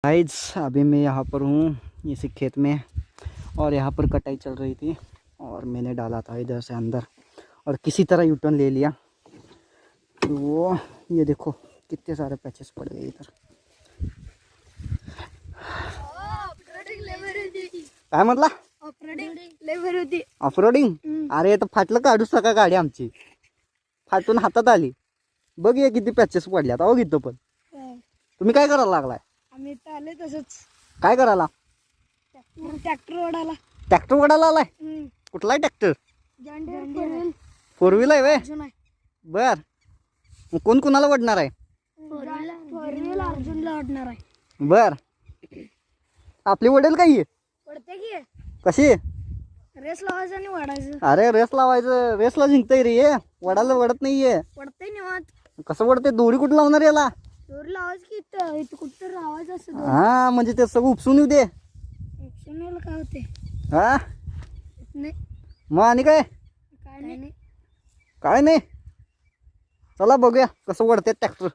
Guys अभी मैं यहाँ पर हूँ इसी खेत में और यहाँ पर कटाई चल रही थी और मैंने डाला था इधर से अंदर और किसी तरह यूटर्न ले लिया। तो वो ये देखो कितने सारे पैचेस पड़ गए इधर। काय म्हटला ऑफरोडिंग? अरे तर फाटलं काढू सका गाडी आमची, फाटून हातात आली बघ ये किती पॅचेस पडल्यात अहो इथं पण। तुम्ही काय करायला लागलाय? आम्ही तर आले तसंच काय करायला? ट्रॅक्टर ओढायला। ट्रॅक्टर ओढायला आलाय? कुठलाय ट्रॅक्टर? फोर व्हील आहे वे? बर मग कोण कोणाला ओढणार आहे? अर्जुनला ओढणार आहे। बर आपली ओढेल काही? ओढते की कशी? रेस लावायचं आणि ओढायचं। अरे रेस लावायचं, रेसला जिंकतय रे ये, वडाला वडत नाहीये। ओढते निवांत। कसं वडते? दोरी कुठं लावणार याला? दोरी लावायचं की इथं कुठं लावायचं असं। हा म्हणजे ते सगळं उपसून येऊ दे। एक्शनला काय होते? हा नाही मग आणि काय? काय नाही। काय नाही, चला बघूया कसं वडते ट्रॅक्टर।